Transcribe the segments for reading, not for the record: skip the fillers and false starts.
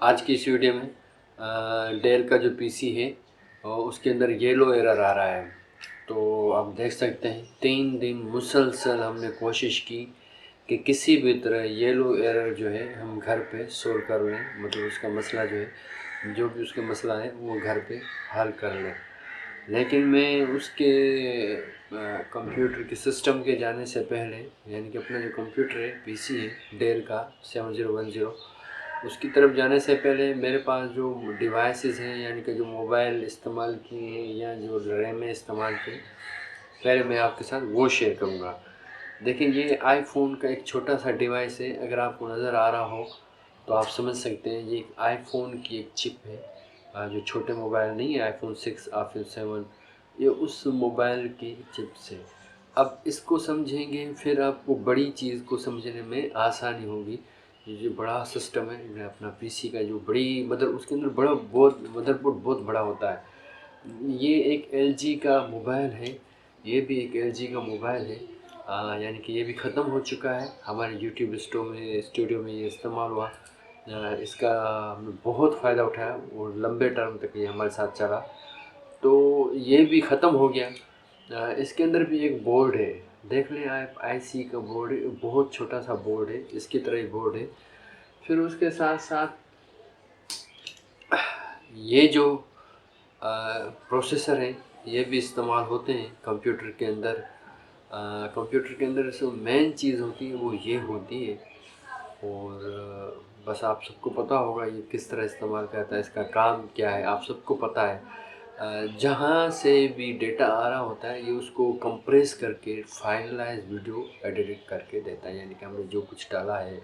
आज की इस वीडियो में डेल का जो पीसी है उसके अंदर येलो एरर आ रहा है। तो आप देख सकते हैं 3 दिन मुसलसल हमने कोशिश की कि किसी भी तरह येलो एरर जो है हम घर पे सोल्व कर लें, मतलब उसका मसला जो है, जो भी उसका मसला है वो घर पे हल कर लें। लेकिन मैं उसके कंप्यूटर के सिस्टम के जाने से पहले, यानी कि अपना जो कंप्यूटर है, पीसी है डेल का 7010, उसकी तरफ जाने से पहले मेरे पास जो डिवाइसेस हैं, यानी कि जो मोबाइल इस्तेमाल किए हैं या जो रैम इस्तेमाल की, पहले मैं आपके साथ वो शेयर करूँगा। देखिए, ये आईफोन का एक छोटा सा डिवाइस है। अगर आपको नज़र आ रहा हो तो आप समझ सकते हैं ये एक आईफोन की एक चिप है। जो छोटे मोबाइल नहीं है, आईफोन 6 आईफोन 7, ये उस मोबाइल की चिप से। अब इसको समझेंगे फिर आपको बड़ी चीज़ को समझने में आसानी होगी। ये जो बड़ा सिस्टम है, मैं अपना पीसी का जो बड़ी उसके अंदर बड़ा बहुत मदरबोर्ड बहुत बड़ा होता है। ये एक एलजी का मोबाइल है, ये भी एक एलजी का मोबाइल है। यानी कि ये भी ख़त्म हो चुका है। हमारे यूट्यूब स्टूडियो में ये इस्तेमाल हुआ। इसका हमने बहुत फ़ायदा उठाया और लंबे टर्म तक ये हमारे साथ चला। तो ये भी ख़त्म हो गया। इसके अंदर भी एक बोर्ड है, देख लें आप, आईसी का बोर्ड है, बहुत छोटा सा बोर्ड है, इसकी तरह ही बोर्ड है। फिर उसके साथ साथ ये जो प्रोसेसर है, ये भी इस्तेमाल होते हैं कंप्यूटर के अंदर। कंप्यूटर के अंदर जो मेन चीज़ होती है वो ये होती है। और बस आप सबको पता होगा ये किस तरह इस्तेमाल करता है, इसका काम क्या है, आप सबको पता है। जहाँ से भी डेटा आ रहा होता है, ये उसको कंप्रेस करके फाइनलाइज वीडियो एडिट करके देता है। यानी कि हमने जो कुछ डाला है,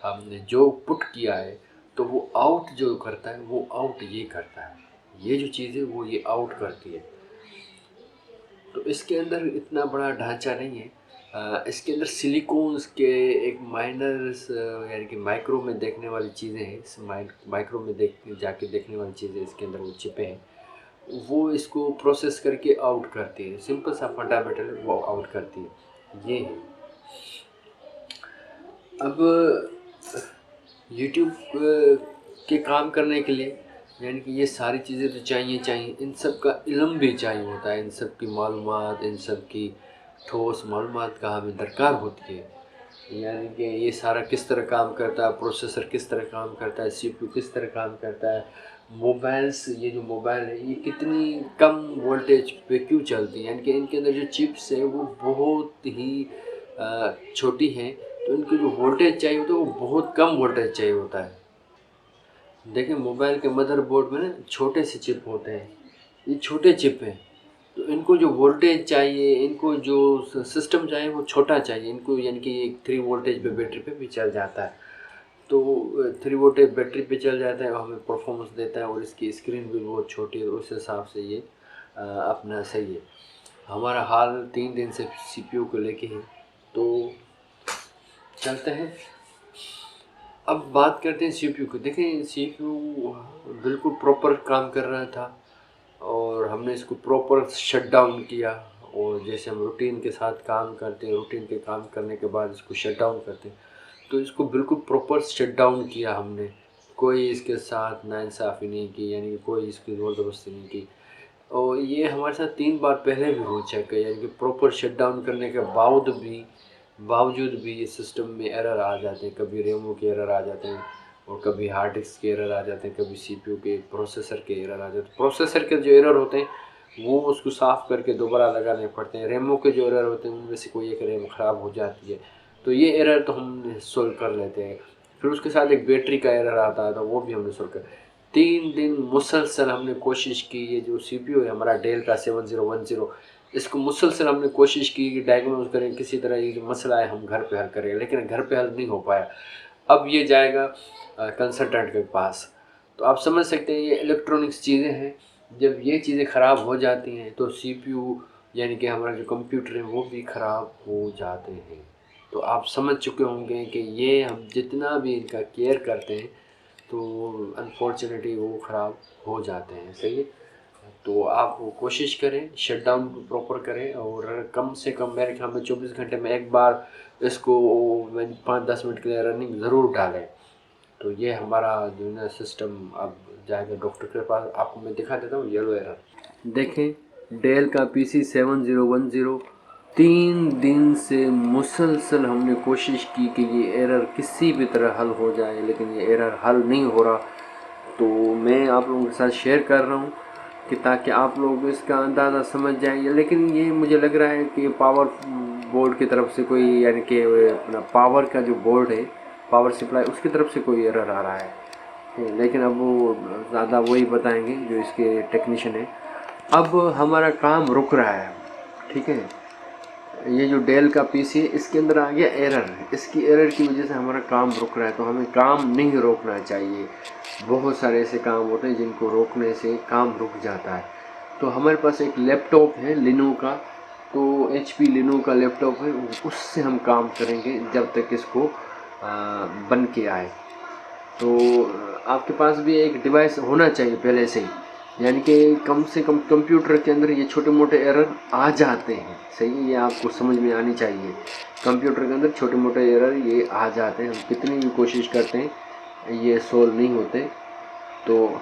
हमने जो पुट किया है, तो वो आउट जो करता है वो आउट ये करता है। ये जो चीज़ है वो ये आउट करती है। तो इसके अंदर इतना बड़ा ढांचा नहीं है। इसके अंदर सिलिकॉन्स के एक माइनर्स, यानी कि माइक्रो में देखने वाली चीज़ें हैं। इस माइक्रो में जाके देखने वाली चीज़ें इसके अंदर वो चिपें हैं, वो इसको प्रोसेस करके आउट करती है। सिंपल सा फंडामेंटल वो आउट करती है, ये है। अब यूट्यूब के काम करने के लिए, यानी कि ये सारी चीज़ें तो चाहिए, इन सब का इल्म भी चाहिए होता है, इन सब की मालूमात, इन सब की ठोस मालूमात का हमें दरकार होती है। यानी कि ये सारा किस तरह काम करता है, प्रोसेसर किस तरह काम करता है, सीपीयू किस तरह काम करता है, मोबाइल्स, ये जो मोबाइल है ये कितनी कम वोल्टेज पे क्यों चलती है, यानी कि इनके अंदर जो चिप्स है वो बहुत ही छोटी हैं, तो इनको जो वोल्टेज चाहिए होता है वो बहुत कम वोल्टेज चाहिए होता है। देखिए, मोबाइल के मदरबोर्ड में ना छोटे से चिप होते हैं, ये छोटे चिप हैं, तो इनको जो वोल्टेज चाहिए, इनको जो सिस्टम चाहिए वो छोटा चाहिए इनको। यानी कि ये 3 वोल्टेज पे बैटरी पे भी चल जाता है, तो 3 वोल्टेज बैटरी पे चल जाता है और हमें परफॉर्मेंस देता है। और इसकी स्क्रीन भी बहुत छोटी है, उस हिसाब से ये अपना सही है। हमारा हाल 3 दिन से सीपीयू को लेके है, तो चलते हैं। अब बात करते हैं सीपीयू की। देखें, सीपीयू बिल्कुल प्रॉपर काम कर रहा था और हमने इसको प्रॉपर शट डाउन किया। और जैसे हम रूटीन के साथ काम करते हैं, रूटीन के काम करने के बाद इसको शट डाउन करते हैं, तो इसको बिल्कुल प्रॉपर शट डाउन किया हमने। कोई इसके साथ नाइंसाफ़ी नहीं की, यानी कि कोई इसकी ज़बरदस्ती नहीं की। और ये हमारे साथ 3 बार पहले भी हो चुका है, यानी कि प्रॉपर शट डाउन करने के बावजूद भी ये सिस्टम में एरर आ जाते हैं। कभी रेमो के एरर आ जाते हैं और कभी हार्ड डिस्क के एरर आ जाते हैं, कभी सीपीयू के, प्रोसेसर के एरर आ जाते हैं। प्रोसेसर के जो एरर होते हैं वो उसको साफ़ करके दोबारा लगाने पड़ते हैं। रेमो के जो एरर होते हैं उनमें से कोई एक रेम ख़राब हो जाती है, तो ये एरर तो हम सोल्व कर लेते हैं। फिर उसके साथ एक बैटरी का एरर आता है, तो वो भी हमने सोल्व कर। 3 दिन मुसलसल हमने कोशिश की। ये जो सीपीयू है हमारा डेल का 7010, इसको मुसलसल हमने कोशिश की कि डायग्नोज करें, किसी तरह ये जो मसला है हम घर पे हल करें, लेकिन घर पे हल नहीं हो पाया। अब ये जाएगा कंसल्टेंट के पास। तो आप समझ सकते हैं ये इलेक्ट्रॉनिक्स चीज़ें हैं, जब ये चीज़ें ख़राब हो जाती हैं तो सीपीयू, यानी कि हमारा जो कंप्यूटर है वो भी ख़राब हो जाते हैं। तो आप समझ चुके होंगे कि ये हम जितना भी इनका केयर करते हैं तो अनफॉर्चुनेटली वो ख़राब हो जाते हैं। सही है, तो आप वो कोशिश करें, शट डाउन प्रॉपर करें, और कम से कम मेरे ख्याल में 24 घंटे में एक बार इसको 5-10 मिनट के लिए रनिंग ज़रूर डालें। तो ये हमारा जो है ना सिस्टम अब जाएगा डॉक्टर के पास। आपको मैं दिखा देता हूँ येलो एरर। देखें डेल का PC 7010 3 दिन से मुसलसल हमने कोशिश की कि ये एरर किसी भी तरह हल हो जाए, लेकिन ये एरर हल नहीं हो रहा। तो मैं आप लोगों के साथ शेयर कर रहा हूँ कि ताकि आप लोग इसका अंदाज़ा समझ जाएंगे। लेकिन ये मुझे लग रहा है कि पावर बोर्ड की तरफ से कोई, यानी कि अपना पावर का जो बोर्ड है, पावर सप्लाई, उसकी तरफ से कोई एरर आ रहा है। लेकिन अब वो ज़्यादा वही बताएंगे जो इसके टेक्नीशियन है। अब हमारा काम रुक रहा है, ठीक है। ये जो डेल का PC है इसके अंदर आ गया एरर, इसकी एरर की वजह से हमारा काम रुक रहा है। तो हमें काम नहीं रोकना चाहिए। बहुत सारे ऐसे काम होते हैं जिनको रोकने से काम रुक जाता है। तो हमारे पास एक लैपटॉप है लिनो का, तो HP लिनो का लैपटॉप है, उससे हम काम करेंगे जब तक इसको बन के आए। तो आपके पास भी एक डिवाइस होना चाहिए पहले से ही, यानी कि कम से कम कंप्यूटर के अंदर ये छोटे मोटे एरर आ जाते हैं, सही है, ये आपको समझ में आनी चाहिए। कंप्यूटर के अंदर छोटे मोटे एरर ये आ जाते हैं, हम कितनी भी कोशिश करते हैं ये सोल्व नहीं होते। तो